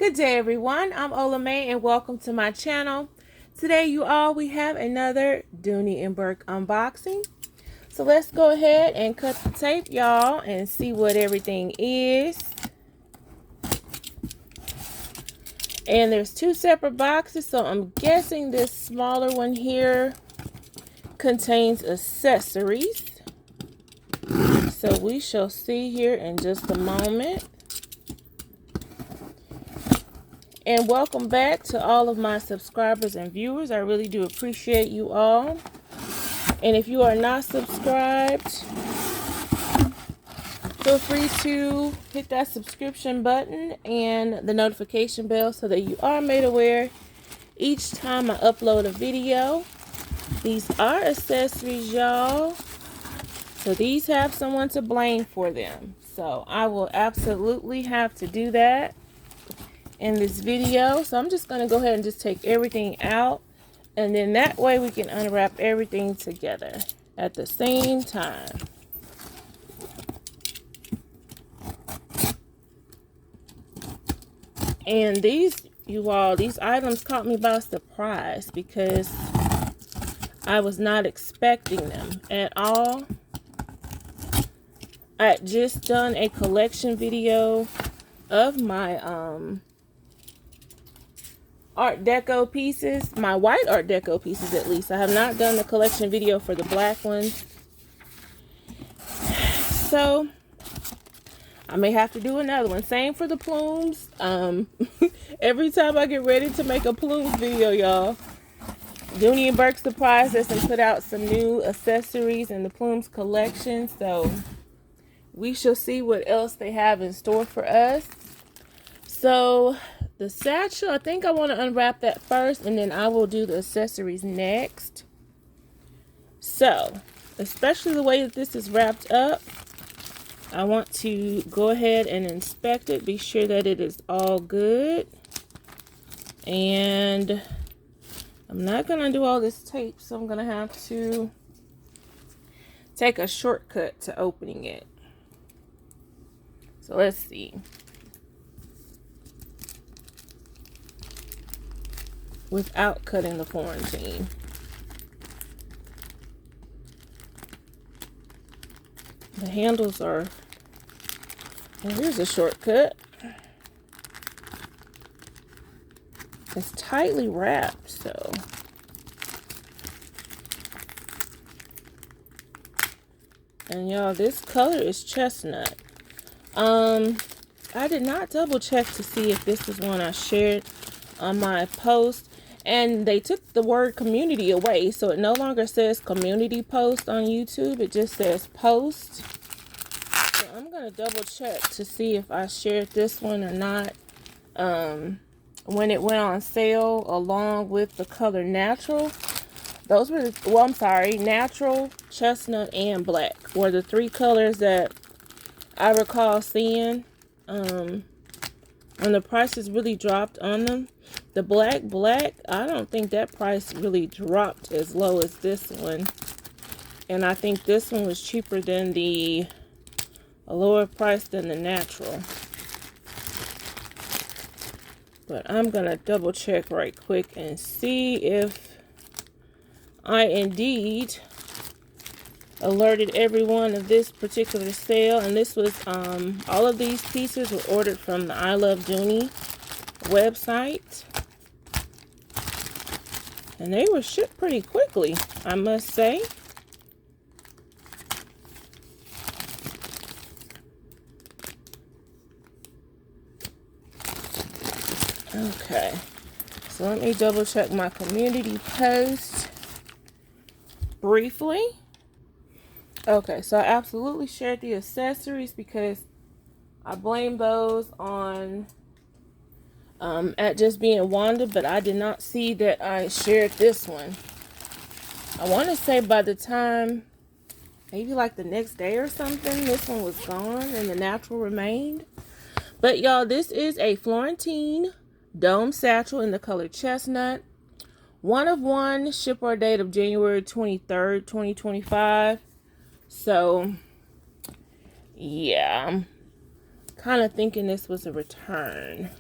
Good day, everyone. I'm OlaMaye and welcome to my channel. Today, we have another Dooney and Bourke unboxing. So let's go ahead and cut the tape, y'all, and see what everything is. And there's two separate boxes, so I'm guessing this smaller one here contains accessories. So we shall see here in just a moment. And welcome back to all of my subscribers and viewers. I really do appreciate you all. And if you are not subscribed, feel free to hit that subscription button and the notification bell so that you are made aware each time I upload a video. These are accessories, y'all. So these have someone to blame for them. So I will absolutely have to do that in this video. So I'm just going to go ahead and just take everything out, and then that way we can unwrap everything together at the same time. And these items caught me by surprise because I was not expecting them at all. I had just done a collection video of my art deco pieces, my white art deco pieces at least. I have not done the collection video for the black ones. So I may have to do another one. Same for the Plumes. Every time I get ready to make a Plumes video, y'all, Dooney and Bourke surprised us and put out some new accessories in the Plumes collection. So we shall see what else they have in store for us. So the satchel, I think I want to unwrap that first, and then I will do the accessories next. So, especially the way that this is wrapped up, I want to go ahead and inspect it, be sure that it is all good. And I'm not going to do all this tape, so I'm going to have to take a shortcut to opening it. So let's see. Without cutting the Florentine. The handles are, well, here's a shortcut. It's tightly wrapped, so. And y'all, this color is chestnut. I did not double check to see if this is one I shared on my post, and they took the word community away, so it no longer says community post on YouTube. It just says post. So I'm gonna double check to see if I shared this one or not when it went on sale along with the color natural. Those were natural, chestnut, and black were the three colors that I recall seeing when the prices really dropped on them. The black, I don't think that price really dropped as low as this one. And I think this one was cheaper than a lower price than the natural. But I'm going to double check right quick and see if I indeed alerted everyone of this particular sale. And this was, all of these pieces were ordered from the I Love Dooney website. And they were shipped pretty quickly, I must say. Okay, so let me double check my community post briefly. Okay, so I absolutely shared the accessories because I blame those on at just being Wanda, but I did not see that I shared this one. I want to say by the time, maybe like the next day or something, this one was gone and the natural remained. But y'all, this is a Florentine dome satchel in the color chestnut. 1 of 1, ship or date of January 23rd, 2025. So, yeah, I'm kind of thinking this was a return.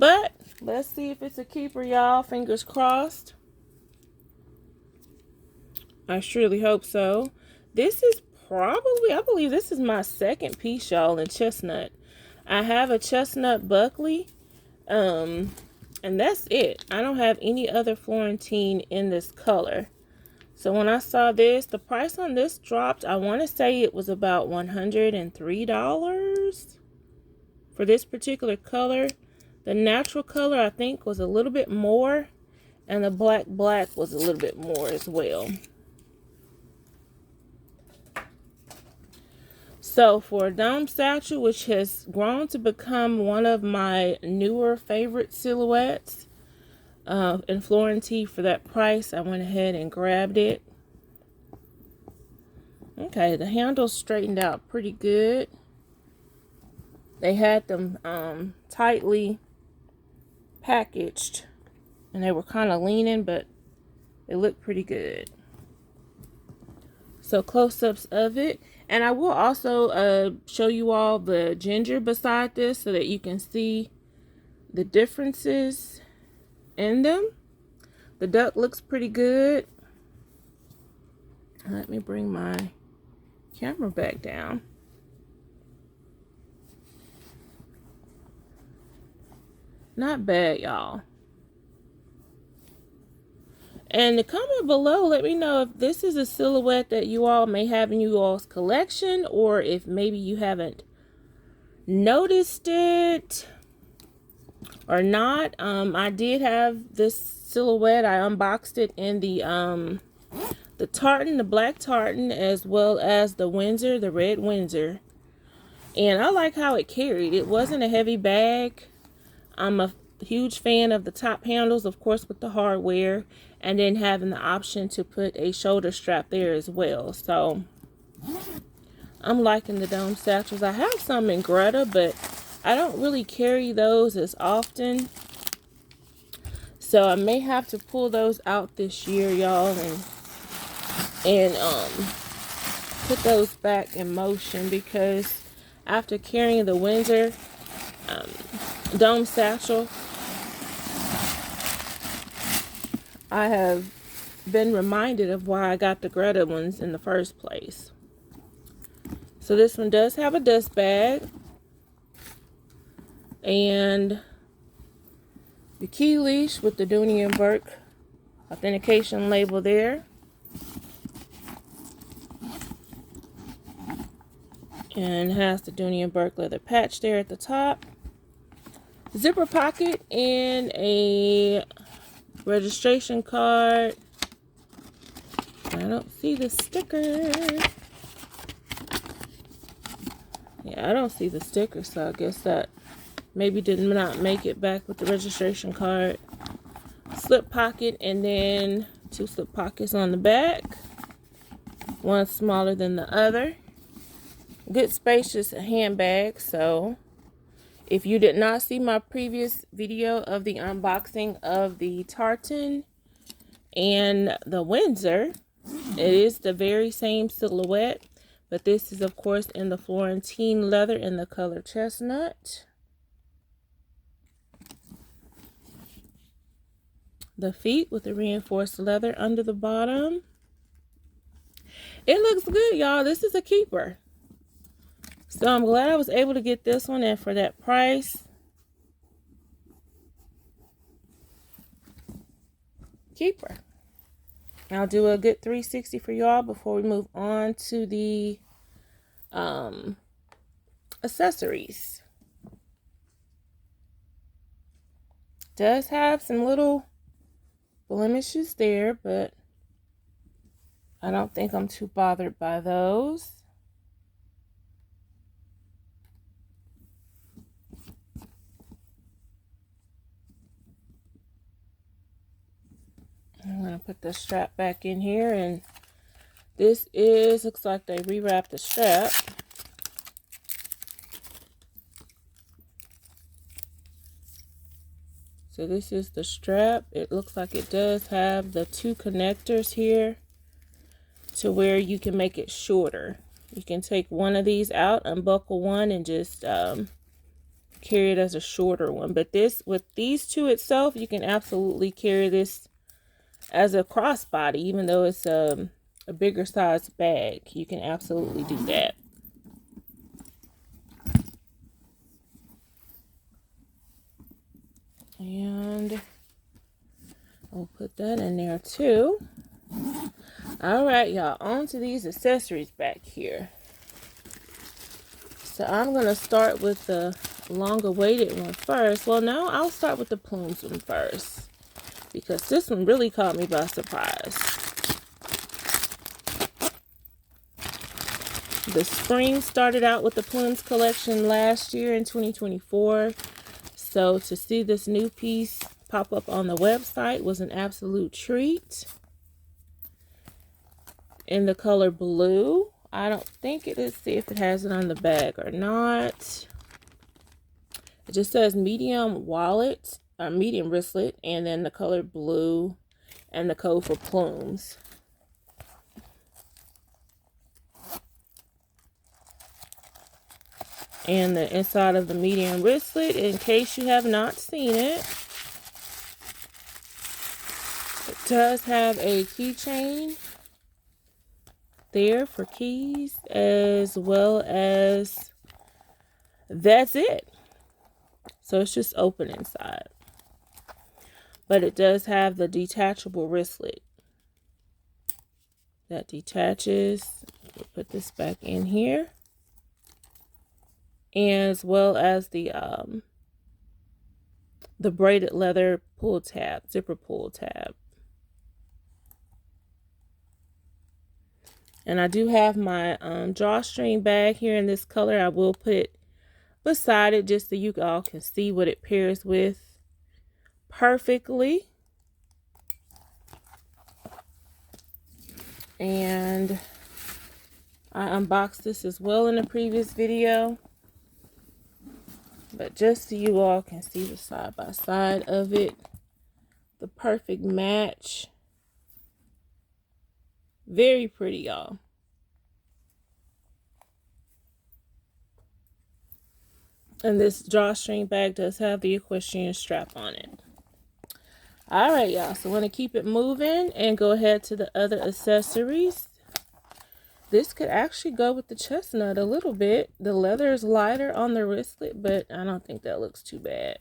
But let's see if it's a keeper, y'all. Fingers crossed. I surely hope so. This is probably, I believe this is my second piece, y'all, in chestnut. I have a chestnut Buckley, and that's it. I don't have any other Florentine in this color. So when I saw this, the price on this dropped. I want to say it was about $103 for this particular color. The natural color, I think, was a little bit more, and the black was a little bit more as well. So for a dome satchel, which has grown to become one of my newer favorite silhouettes in Florentine, for that price, I went ahead and grabbed it. Okay, the handles straightened out pretty good. They had them tightly packaged, and they were kind of leaning, but they looked pretty good. So close-ups of it. And I will also show you all the ginger beside this so that you can see the differences in them. The duck looks pretty good. Let me bring my camera back down. Not bad, y'all. And comment below, let me know if this is a silhouette that you all may have in you all's collection, or if maybe you haven't noticed it or not. I did have this silhouette. I unboxed it in the tartan, the black tartan, as well as the Windsor, the red Windsor. And I like how it carried. It wasn't a heavy bag. I'm a huge fan of the top handles, of course, with the hardware, and then having the option to put a shoulder strap there as well. So I'm liking the dome satchels. I have some in Greta, but I don't really carry those as often, so I may have to pull those out this year, y'all, and put those back in motion, because after carrying the Windsor dome satchel, I have been reminded of why I got the Greta ones in the first place. So this one does have a dust bag, and the key leash with the Dooney and Bourke authentication label there. And has the Dooney and Bourke leather patch there at the top. Zipper pocket and a registration card. I don't see the sticker. Yeah, I don't see the sticker, so I guess that maybe did not make it back with the registration card. Slip pocket, and then two slip pockets on the back. One smaller than the other. Good spacious handbag. So if you did not see my previous video of the unboxing of the tartan and the Windsor, it is the very same silhouette, but this is of course in the Florentine leather in the color chestnut. The feet with the reinforced leather under the bottom. It looks good, y'all. This is a keeper. So I'm glad I was able to get this one, and for that price, keeper. I'll do a good 360 for y'all before we move on to the accessories. Does have some little blemishes there, but I don't think I'm too bothered by those. I'm going to put the strap back in here, and this is, looks like they rewrapped the strap. So this is the strap. It looks like it does have the two connectors here to where you can make it shorter. You can take one of these out, unbuckle one, and just carry it as a shorter one. But this, with these two itself, you can absolutely carry this as a crossbody, even though it's a bigger size bag. You can absolutely do that. And I'll put that in there too. All right, y'all, on to these accessories back here. So I'm going to start with the longer weighted one first. Well, no, I'll start with the Plumes one first, because this one really caught me by surprise. The spring started out with the Plumes collection last year in 2024. So to see this new piece pop up on the website was an absolute treat. In the color blue. I don't think it is. See if it has it on the bag or not. It just says medium wallet, or medium wristlet, and then the color blue and the code for Plumes. And the inside of the medium wristlet, in case you have not seen it, it does have a keychain there for keys, as well as that's it. So it's just open inside. But it does have the detachable wristlet that detaches. We'll put this back in here. As well as the braided leather pull tab, zipper pull tab. And I do have my drawstring bag here in this color. I will put it beside it just so you all can see what it pairs with perfectly. And I unboxed this as well in a previous video. But just so you all can see the side by side of it, the perfect match. Very pretty, y'all. And this drawstring bag does have the equestrian strap on it. All right, y'all. So I want to keep it moving and go ahead to the other accessories. This could actually go with the chestnut a little bit. The leather is lighter on the wristlet, but I don't think that looks too bad.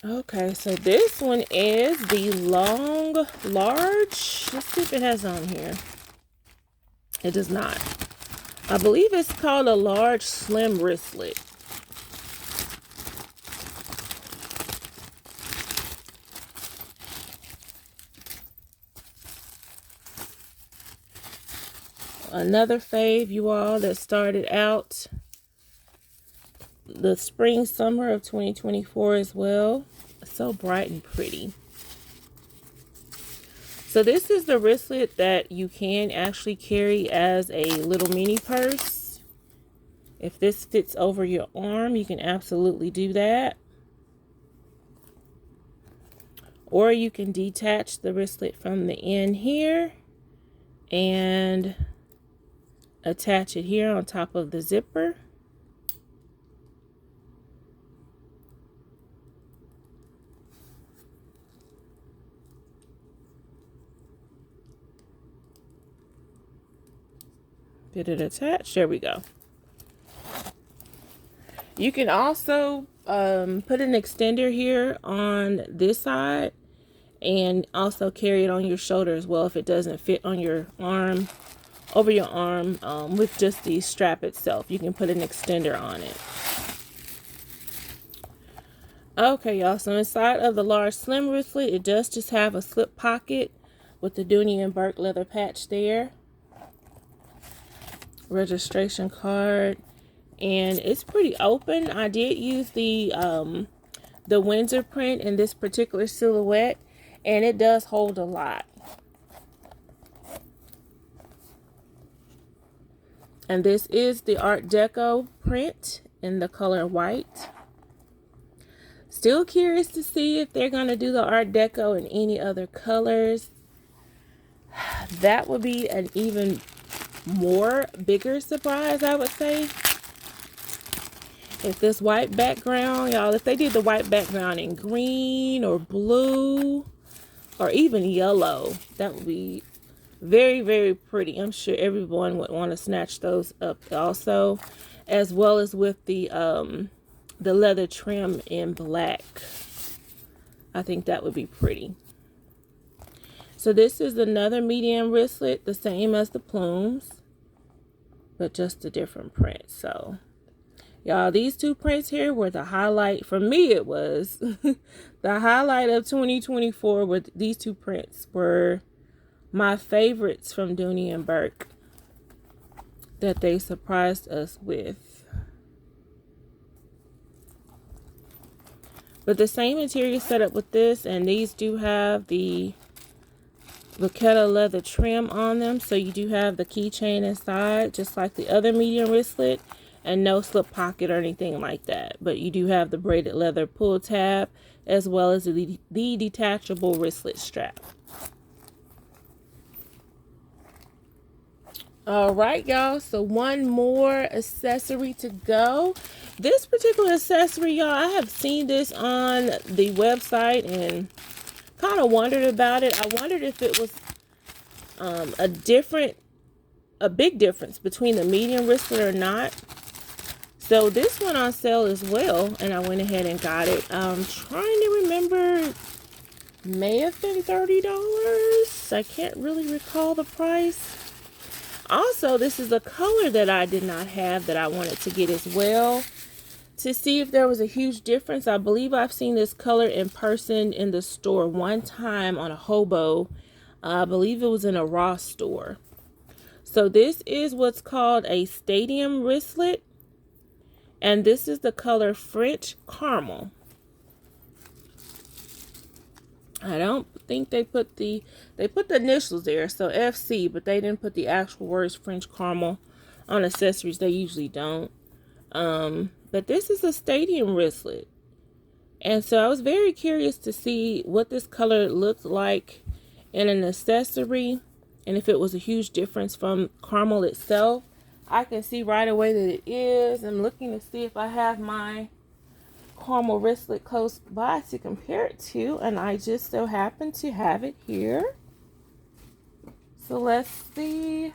Okay, so this one is the large. Let's see if it has on here. It does not. I believe it's called a large slim wristlet. Another fave, you all, that started out the spring summer of 2024 as well. So bright and pretty. So this is the wristlet that you can actually carry as a little mini purse. If this fits over your arm, you can absolutely do that. Or you can detach the wristlet from the end here and attach it here on top of the zipper. Get it attached. There we go. You can also put an extender here on this side and also carry it on your shoulder as well if it doesn't fit on your arm, over your arm with just the strap itself. You can put an extender on it. Okay, y'all, so inside of the large slim wristlet, it does just have a slip pocket with the Dooney and Bourke leather patch there. Registration card, and it's pretty open. I did use the Windsor print in this particular silhouette, and it does hold a lot. And this is the Art Deco print in the color white. Still curious to see if they're going to do the Art Deco in any other colors. That would be an even more bigger surprise, I would say. If this white background, y'all, if they did the white background in green or blue or even yellow, that would be very, very pretty. I'm sure everyone would want to snatch those up also, as well as with the leather trim in black. I think that would be pretty. So this is another medium wristlet, the same as the Plumes, but just a different print. So y'all, these two prints here were the highlight. For me, it was the highlight of 2024. With these two prints were my favorites from Dooney and Bourke that they surprised us with. But the same material setup with this, and these do have the Vachetta leather trim on them, so you do have the keychain inside, just like the other medium wristlet, and no slip pocket or anything like that. But you do have the braided leather pull tab, as well as the detachable wristlet strap. All right, y'all, so one more accessory to go. This particular accessory, y'all, I have seen this on the website and kind of wondered about it. I wondered if it was a big difference between the medium wristlet or not. So this one on sale as well, and I went ahead and got it. I'm trying to remember, may have been $30. I can't really recall the price. Also, this is a color that I did not have that I wanted to get as well, to see if there was a huge difference. I believe I've seen this color in person in the store one time on a hobo. I believe it was in a Ross store. So this is what's called a stadium wristlet, and this is the color French Caramel. I don't think they put the initials there, so FC, but they didn't put the actual words French Caramel on accessories. They usually don't. But this is a stadium wristlet, and so I was very curious to see what this color looked like in an accessory, and if it was a huge difference from caramel itself. I can see right away that it is. I'm looking to see if I have my caramel wristlet close by to compare it to, and I just so happen to have it here. So let's see.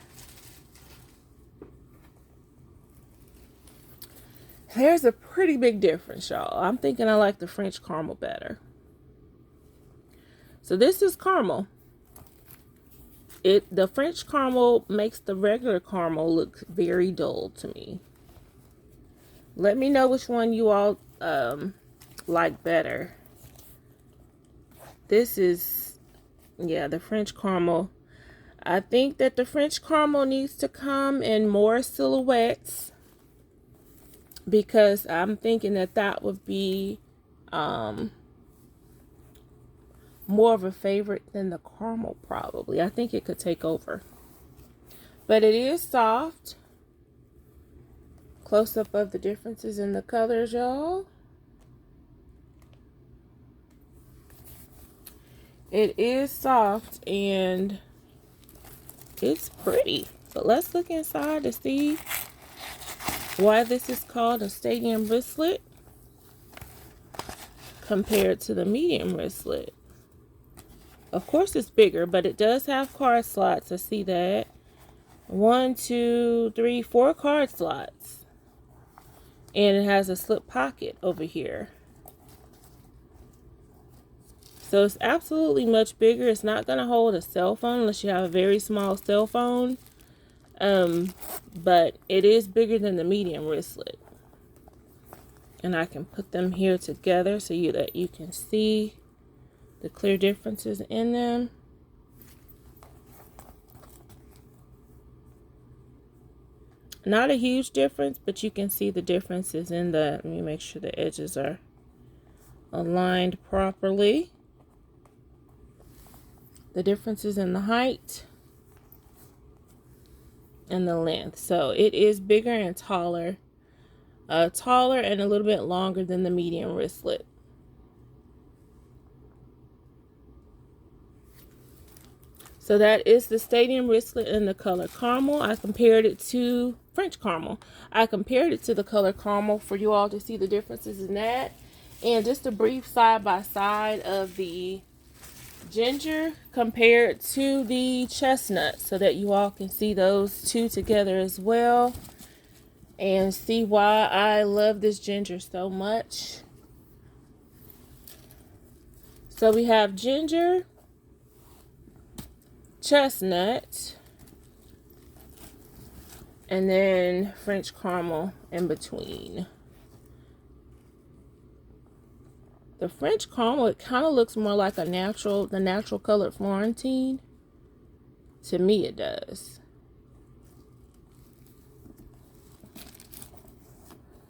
There's a pretty big difference, y'all. I'm thinking I like the French caramel better. So this is caramel. The French caramel makes the regular caramel look very dull to me. Let me know which one you all like better. This is, yeah, the French caramel. I think that the French caramel needs to come in more silhouettes, because I'm thinking that that would be more of a favorite than the caramel, probably. I think it could take over. But it is soft. Close up of the differences in the colors, y'all. It is soft and it's pretty. But let's look inside to see why this is called a stadium wristlet compared to the medium wristlet. Of course it's bigger, but it does have card slots. I see that. 1, 2, 3, 4 card slots. And it has a slip pocket over here. So it's absolutely much bigger. It's not going to hold a cell phone unless you have a very small cell phone. But it is bigger than the medium wristlet. And I can put them here together so that you can see the clear differences in them. Not a huge difference, but you can see the differences in the, let me make sure the edges are aligned properly. The differences in the height and the length. So it is bigger and taller. Taller and a little bit longer than the medium wristlet. So that is the Stadium wristlet in the color caramel. I compared it to French caramel. I compared it to the color caramel for you all to see the differences in that. And just a brief side by side of the ginger compared to the chestnut so that you all can see those two together as well and see why I love this ginger so much. So we have ginger, chestnut, and then French caramel in between. The French caramel, it kind of looks more like the natural colored Florentine. To me, it does.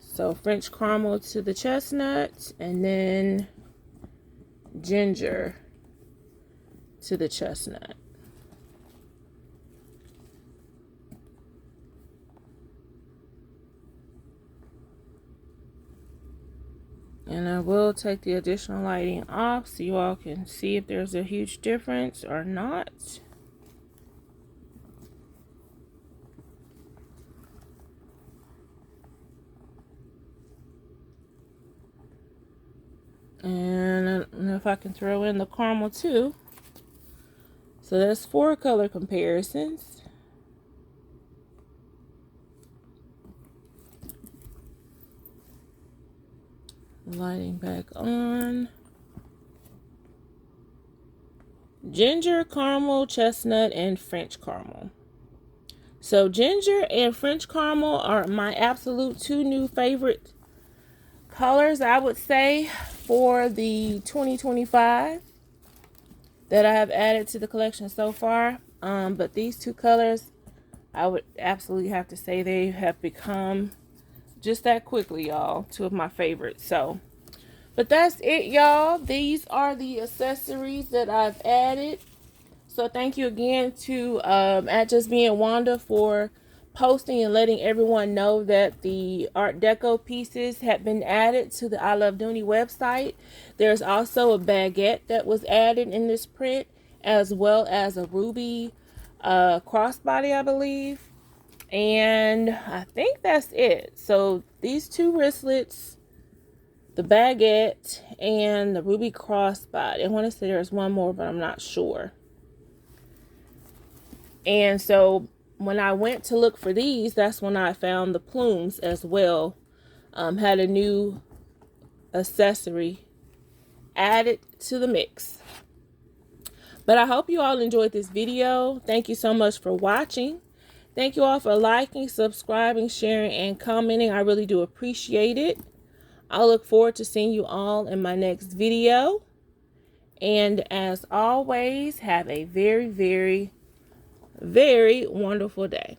So French caramel to the chestnut, and then ginger to the chestnut. And I will take the additional lighting off so you all can see if there's a huge difference or not. And I don't know if I can throw in the caramel too. So that's 4 color comparisons. Lighting back on. Ginger, caramel, chestnut, and French caramel. So ginger and French caramel are my absolute 2 new favorite colors, I would say, for the 2025 that I have added to the collection so far. But these 2 colors, I would absolutely have to say they have become just that quickly, y'all, 2 of my favorites. So, but that's it, y'all. These are the accessories that I've added. So thank you again to at Just Being Wanda for posting and letting everyone know that the Art Deco pieces have been added to the I Love Dooney website. There's also a baguette that was added in this print, as well as a ruby crossbody, I believe. And I think that's it. So these 2 wristlets, the baguette, and the ruby crossbody. I want to say there's one more, but I'm not sure. And so when I went to look for these, that's when I found the Plumes as well. Had a new accessory added to the mix. But I hope you all enjoyed this video. Thank you so much for watching. Thank you all for liking, subscribing, sharing, and commenting. I really do appreciate it. I look forward to seeing you all in my next video. And as always, have a very, very, very wonderful day.